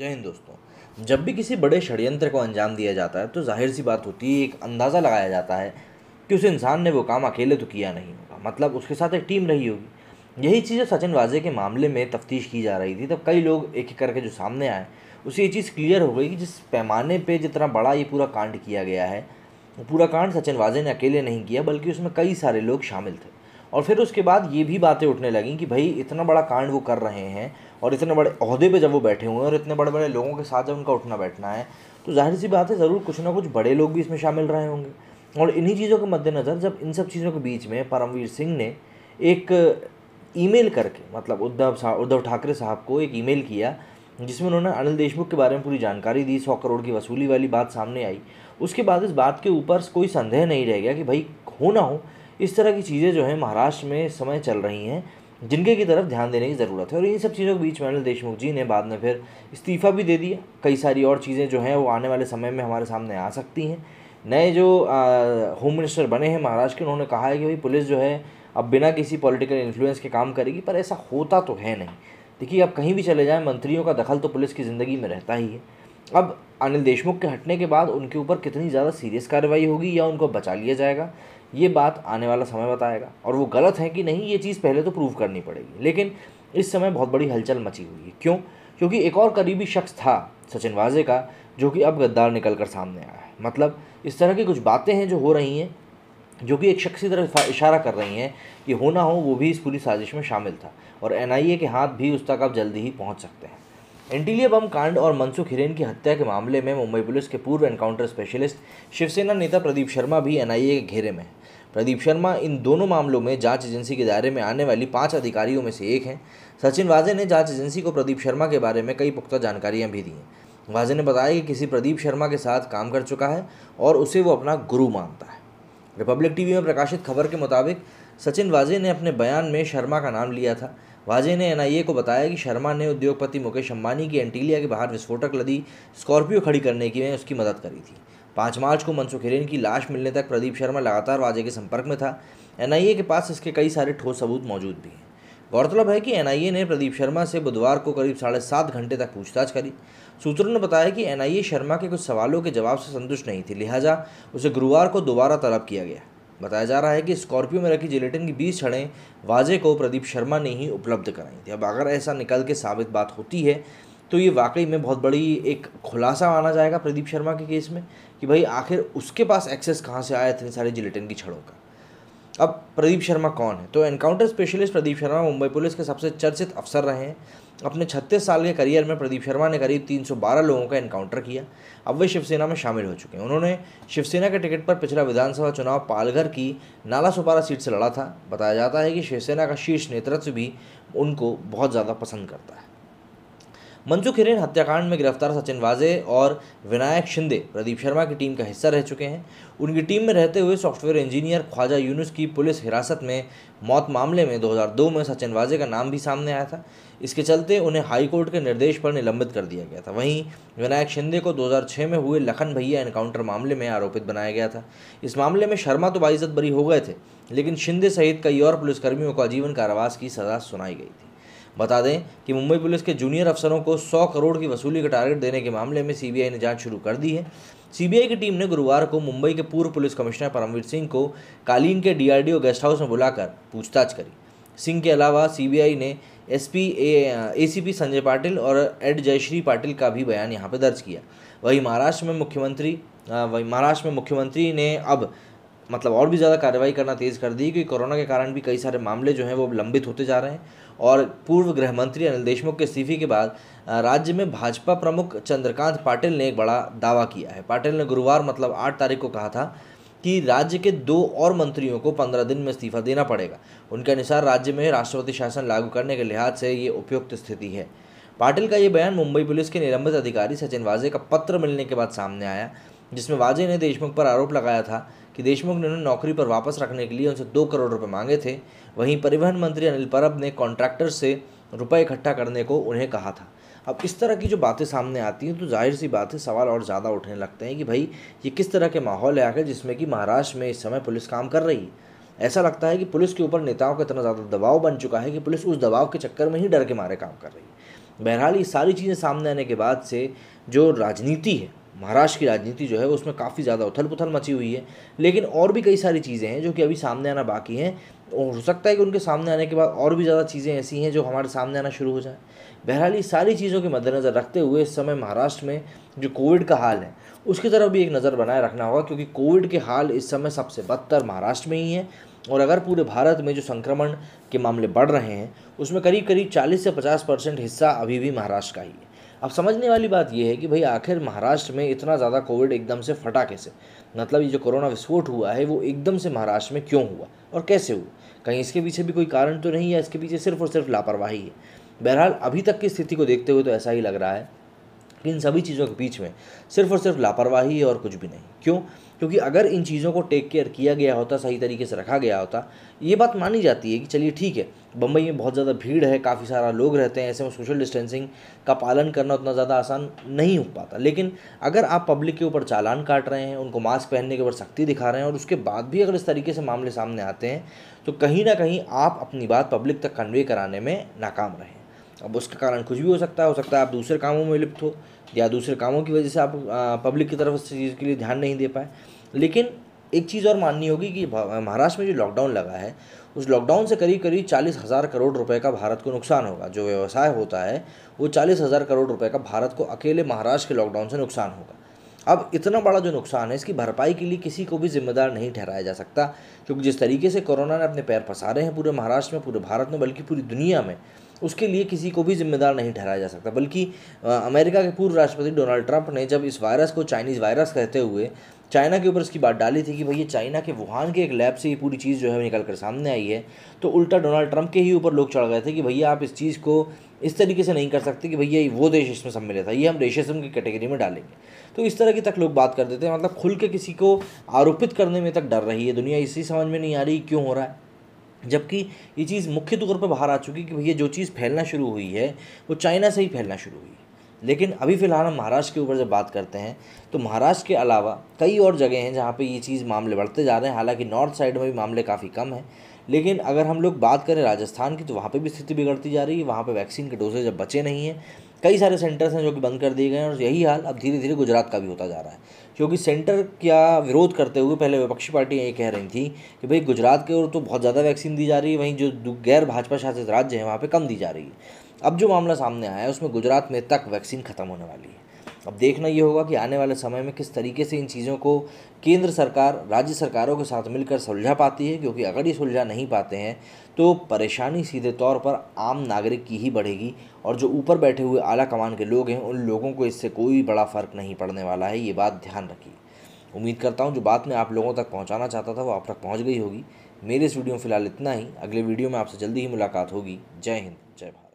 जय हिंद दोस्तों। जब भी किसी बड़े षड्यंत्र को अंजाम दिया जाता है तो जाहिर सी बात होती है, एक अंदाज़ा लगाया जाता है कि उस इंसान ने वो काम अकेले तो किया नहीं होगा, मतलब उसके साथ एक टीम रही होगी। यही चीज़ सचिन वाजे के मामले में तफ्तीश की जा रही थी, तब कई लोग एक एक करके जो सामने आए उसे ये चीज़ क्लियर हो गई कि जिस पैमाने पे जितना बड़ा ये पूरा कांड किया गया है, वो पूरा कांड सचिन वाजे ने अकेले नहीं किया, बल्कि उसमें कई सारे लोग शामिल थे। और फिर उसके बाद ये भी बातें उठने लगीं कि भाई इतना बड़ा कांड वो कर रहे हैं और इतने बड़े ओहदे पे जब वो बैठे हुए हैं और इतने बड़े बड़े लोगों के साथ जब उनका उठना बैठना है, तो जाहिर सी बात है ज़रूर कुछ ना कुछ बड़े लोग भी इसमें शामिल रहे होंगे। और इन्हीं चीज़ों के मद्देनज़र जब इन सब चीज़ों के बीच में परमवीर सिंह ने एक ईमेल करके, मतलब उद्धव ठाकरे साहब को एक ईमेल किया जिसमें उन्होंने अनिल देशमुख के बारे में पूरी जानकारी दी, 100 करोड़ की वसूली वाली बात सामने आई। उसके बाद इस बात के ऊपर कोई संदेह नहीं रह गया कि भाई हो ना हो इस तरह की चीज़ें जो हैं महाराष्ट्र में इस समय चल रही हैं, जिनके की तरफ ध्यान देने की ज़रूरत है। और इन सब चीज़ों के बीच में अनिल देशमुख जी ने बाद में फिर इस्तीफ़ा भी दे दिया। कई सारी और चीज़ें जो हैं वो आने वाले समय में हमारे सामने आ सकती हैं। नए जो होम मिनिस्टर बने हैं महाराष्ट्र के, उन्होंने कहा है कि भाई पुलिस जो है अब बिना किसी पॉलिटिकल इन्फ्लुएंस के काम करेगी, पर ऐसा होता तो है नहीं। देखिए, अब कहीं भी चले जाएं, मंत्रियों का दखल तो पुलिस की ज़िंदगी में रहता ही है। अब अनिल देशमुख के हटने के बाद उनके ऊपर कितनी ज़्यादा सीरियस कार्रवाई होगी या उनको बचा लिया जाएगा, ये बात आने वाला समय बताएगा। और वो गलत है कि नहीं, ये चीज़ पहले तो प्रूव करनी पड़ेगी। लेकिन इस समय बहुत बड़ी हलचल मची हुई है। क्यों? क्योंकि एक और करीबी शख्स था सचिन वाजे का, जो कि अब गद्दार निकल कर सामने आया है। मतलब इस तरह की कुछ बातें हैं जो हो रही हैं, जो कि एक शख्स की तरफ इशारा कर रही हैं कि हो ना हो वो भी इस पूरी साजिश में शामिल था और एनआईए के हाथ भी उस तक अब जल्दी ही पहुंच सकते हैं। एंटीलिया बम कांड और मनसुख हिरेन की हत्या के मामले में मुंबई पुलिस के पूर्व एनकाउंटर स्पेशलिस्ट शिवसेना नेता प्रदीप शर्मा भी एनआईए के घेरे में है। प्रदीप शर्मा इन दोनों मामलों में जांच एजेंसी के दायरे में आने वाली 5 अधिकारियों में से एक हैं। सचिन वाजे ने जांच एजेंसी को प्रदीप शर्मा के बारे में कई पुख्ता जानकारियां भी दी हैं। वाजे ने बताया कि किसी प्रदीप शर्मा के साथ काम कर चुका है और उसे वो अपना गुरु मानता है। रिपब्लिक टीवी में प्रकाशित खबर के मुताबिक सचिन वाजे ने अपने बयान में शर्मा का नाम लिया था। वाजे ने एनआईए को बताया कि शर्मा ने उद्योगपति मुकेश अंबानी की एंटीलिया के बाहर विस्फोटक लदी स्कॉर्पियो खड़ी करने की में उसकी मदद करी थी। 5 मार्च को मनसुख हिरेन की लाश मिलने तक प्रदीप शर्मा लगातार वाजे के संपर्क में था। एनआईए के पास इसके कई सारे ठोस सबूत मौजूद भी हैं। गौरतलब है कि एनआईए ने प्रदीप शर्मा से बुधवार को करीब 7.5 घंटे तक पूछताछ करी। सूत्रों ने बताया कि एनआईए शर्मा के कुछ सवालों के जवाब से संतुष्ट नहीं थी, लिहाजा उसे गुरुवार को दोबारा तलब किया गया। बताया जा रहा है कि स्कॉर्पियो में रखी जिलेटिन की 20 छड़ें वाजे को प्रदीप शर्मा ने ही उपलब्ध कराई थी। अब अगर ऐसा निकल के साबित बात होती है तो ये वाकई में बहुत बड़ी एक खुलासा माना जाएगा प्रदीप शर्मा के केस में कि भाई आखिर उसके पास एक्सेस कहाँ से आया इतनी सारी जिलेटिन की छड़ों का। अब प्रदीप शर्मा कौन है? तो encounter specialist Pradeep Sharma Mumbai police के सबसे चर्चित अफसर रहे हैं। अपने 36 साल के करियर में प्रदीप शर्मा ने करीब 312 लोगों का एनकाउंटर किया। अब वे शिवसेना में शामिल हो चुके हैं। उन्होंने शिवसेना के टिकट पर पिछला विधानसभा चुनाव पालघर की नालासोपारा सीट से लड़ा था। बताया जाता है कि शिवसेना का शीर्ष नेतृत्व भी उनको बहुत ज़्यादा पसंद करता है। मनसुख हिरेन हत्याकांड में गिरफ्तार सचिन वाजे और विनायक शिंदे प्रदीप शर्मा की टीम का हिस्सा रह चुके हैं। उनकी टीम में रहते हुए सॉफ्टवेयर इंजीनियर ख्वाजा यूनुस की पुलिस हिरासत में मौत मामले में 2002 में सचिन वाजे का नाम भी सामने आया था। इसके चलते उन्हें हाई कोर्ट के निर्देश पर निलंबित कर दिया गया था। वहीं विनायक शिंदे को 2006 में हुए लखन भैया एनकाउंटर मामले में आरोपित बनाया गया था। इस मामले में शर्मा तो बाइज्जत बरी हो गए थे, लेकिन शिंदे सहित कई और पुलिसकर्मियों को आजीवन कारावास की सजा सुनाई गई थी। बता दें कि मुंबई पुलिस के जूनियर अफसरों को 100 करोड़ की वसूली का टारगेट देने के मामले में सीबीआई ने जांच शुरू कर दी है। सीबीआई की टीम ने गुरुवार को मुंबई के पूर्व पुलिस कमिश्नर परमवीर सिंह को कालीन के डीआरडीओ गेस्ट हाउस में बुलाकर पूछताछ करी। सिंह के अलावा सीबीआई ने एसीपी संजय पाटिल और एड जयश्री पाटिल का भी बयान यहाँ पर दर्ज किया। वहीं महाराष्ट्र में मुख्यमंत्री ने अब मतलब और भी ज़्यादा कार्रवाई करना तेज़ कर दी, क्योंकि कोरोना के कारण भी कई सारे मामले जो हैं वो लंबित होते जा रहे हैं। और पूर्व गृह मंत्री अनिल देशमुख के इस्तीफे के बाद राज्य में भाजपा प्रमुख चंद्रकांत पाटिल ने एक बड़ा दावा किया है। पाटिल ने गुरुवार मतलब 8 तारीख को कहा था कि राज्य के 2 और मंत्रियों को 15 दिन में इस्तीफा देना पड़ेगा। उनके अनुसार राज्य में राष्ट्रपति शासन लागू करने के लिहाज से ये उपयुक्त स्थिति है। पाटिल का ये बयान मुंबई पुलिस के निलंबित अधिकारी सचिन वाजे का पत्र मिलने के बाद सामने आया, जिसमें वाजे ने देशमुख पर आरोप लगाया था कि देशमुख ने उन्हें नौकरी पर वापस रखने के लिए उनसे 2 करोड़ रुपए मांगे थे। वहीं परिवहन मंत्री अनिल परब ने कॉन्ट्रैक्टर से रुपए इकट्ठा करने को उन्हें कहा था। अब इस तरह की जो बातें सामने आती हैं तो जाहिर सी बात है सवाल और ज़्यादा उठने लगते हैं कि भाई ये किस तरह के माहौल है आखिर जिसमें कि महाराष्ट्र में इस समय पुलिस काम कर रही है। ऐसा लगता है कि पुलिस के ऊपर नेताओं का इतना ज़्यादा दबाव बन चुका है कि पुलिस उस दबाव के चक्कर में ही डर के मारे काम कर रही है। बहरहाल ये सारी चीज़ें सामने आने के बाद से जो राजनीति है, महाराष्ट्र की राजनीति जो है उसमें काफ़ी ज़्यादा उथल पुथल मची हुई है। लेकिन और भी कई सारी चीज़ें हैं जो कि अभी सामने आना बाकी हैं, और हो सकता है कि उनके सामने आने के बाद और भी ज़्यादा चीज़ें ऐसी हैं जो हमारे सामने आना शुरू हो जाए। बहरहाल ये सारी चीज़ों के मद्देनज़र रखते हुए इस समय महाराष्ट्र में जो कोविड का हाल है उसकी तरफ भी एक नज़र बनाए रखना होगा, क्योंकि कोविड के हाल इस समय सबसे बदतर महाराष्ट्र में ही है। और अगर पूरे भारत में जो संक्रमण के मामले बढ़ रहे हैं उसमें करीब करीब 40 से 50% हिस्सा अभी भी महाराष्ट्र का ही है। अब समझने वाली बात यह है कि भाई आखिर महाराष्ट्र में इतना ज़्यादा कोविड एकदम से फटा कैसे, मतलब ये जो कोरोना विस्फोट हुआ है वो एकदम से महाराष्ट्र में क्यों हुआ और कैसे हुआ, कहीं इसके पीछे भी कोई कारण तो नहीं है, इसके पीछे सिर्फ और सिर्फ लापरवाही है। बहरहाल अभी तक की स्थिति को देखते हुए तो ऐसा ही लग रहा है कि इन सभी चीज़ों के बीच में सिर्फ और सिर्फ लापरवाही है और कुछ भी नहीं। क्यों? क्योंकि अगर इन चीज़ों को टेक केयर किया गया होता, सही तरीके से रखा गया होता, ये बात मानी जाती है कि चलिए ठीक है, बम्बई में बहुत ज़्यादा भीड़ है, काफ़ी सारा लोग रहते हैं, ऐसे में सोशल डिस्टेंसिंग का पालन करना उतना ज़्यादा आसान नहीं हो पाता। लेकिन अगर आप पब्लिक के ऊपर चालान काट रहे हैं, उनको मास्क पहनने के ऊपर सख्ती दिखा रहे हैं और उसके बाद भी अगर इस तरीके से मामले सामने आते हैं तो कहीं ना कहीं आप अपनी बात पब्लिक तक कन्वे कराने में नाकाम रहे। अब उसका कारण कुछ भी हो सकता है आप दूसरे कामों में लिप्त हो या दूसरे कामों की वजह से आप पब्लिक की तरफ इस चीज़ के लिए ध्यान नहीं दे पाए। लेकिन एक चीज़ और माननी होगी कि महाराष्ट्र में जो लॉकडाउन लगा है उस लॉकडाउन से करीब करीब 40,000 करोड़ रुपए का भारत को नुकसान होगा। जो व्यवसाय होता है वो 40,000 करोड़ रुपए का भारत को अकेले महाराष्ट्र के लॉकडाउन से नुकसान होगा। अब इतना बड़ा जो नुकसान है इसकी भरपाई के लिए किसी को भी जिम्मेदार नहीं ठहराया जा सकता, क्योंकि जिस तरीके से कोरोना ने अपने पैर पसारे हैं पूरे महाराष्ट्र में, पूरे भारत में, बल्कि पूरी दुनिया में, उसके लिए किसी को भी जिम्मेदार नहीं ठहराया जा सकता। बल्कि अमेरिका के पूर्व राष्ट्रपति डोनाल्ड ट्रंप ने जब इस वायरस को चाइनीज़ वायरस कहते हुए चाइना के ऊपर इसकी बात डाली थी कि भाई ये चाइना के वुहान के एक लैब से ये पूरी चीज़ जो है निकल कर सामने आई है, तो उल्टा डोनाल्ड ट्रंप के ही ऊपर लोग चढ़ गए थे कि भैया आप इस चीज़ को इस तरीके से नहीं कर सकते कि भैया वो देश इसमें सम्मिलित है, ये हम रेशिज्म की कैटेगरी में डालेंगे। तो इस तरह की तक लोग बात कर देते हैं, मतलब खुल के किसी को आरोपित करने में तक डर रही है दुनिया। इसी समझ में नहीं आ रही क्यों हो रहा है, जबकि ये चीज़ मुख्य तौर पर बाहर आ चुकी कि भैया जो चीज़ फैलना शुरू हुई है वो चाइना से ही फैलना शुरू हुई है। लेकिन अभी फ़िलहाल हम महाराष्ट्र के ऊपर जब बात करते हैं तो महाराष्ट्र के अलावा कई और जगह हैं जहाँ पे ये चीज़ मामले बढ़ते जा रहे हैं। हालांकि नॉर्थ साइड में भी मामले काफ़ी कम हैं, लेकिन अगर हम लोग बात करें राजस्थान की तो वहाँ पे भी स्थिति बिगड़ती जा रही है। वहाँ पे वैक्सीन के डोजेज अब बचे नहीं हैं, कई सारे सेंटर्स हैं जो कि बंद कर दिए गए हैं। और यही हाल अब धीरे धीरे गुजरात का भी होता जा रहा है, क्योंकि सेंटर का विरोध करते हुए पहले विपक्षी पार्टियाँ ये कह रही थी कि भाई गुजरात के ओर तो बहुत ज़्यादा वैक्सीन दी जा रही है, वहीं जो गैर भाजपा शासित राज्य हैं वहाँ पे कम दी जा रही है। अब जो मामला सामने आया है उसमें गुजरात में तक वैक्सीन ख़त्म होने वाली है। अब देखना ये होगा कि आने वाले समय में किस तरीके से इन चीज़ों को केंद्र सरकार राज्य सरकारों के साथ मिलकर सुलझा पाती है, क्योंकि अगर ये सुलझा नहीं पाते हैं तो परेशानी सीधे तौर पर आम नागरिक की ही बढ़ेगी, और जो ऊपर बैठे हुए आला कमान के लोग हैं उन लोगों को इससे कोई बड़ा फ़र्क नहीं पड़ने वाला है। ये बात ध्यान रखिए। उम्मीद करता हूँ जो बात मैं आप लोगों तक पहुँचाना चाहता था वो आप तक पहुँच गई होगी। मेरे इस वीडियो में फ़िलहाल इतना ही। अगले वीडियो में आपसे जल्दी ही मुलाकात होगी। जय हिंद, जय भारत।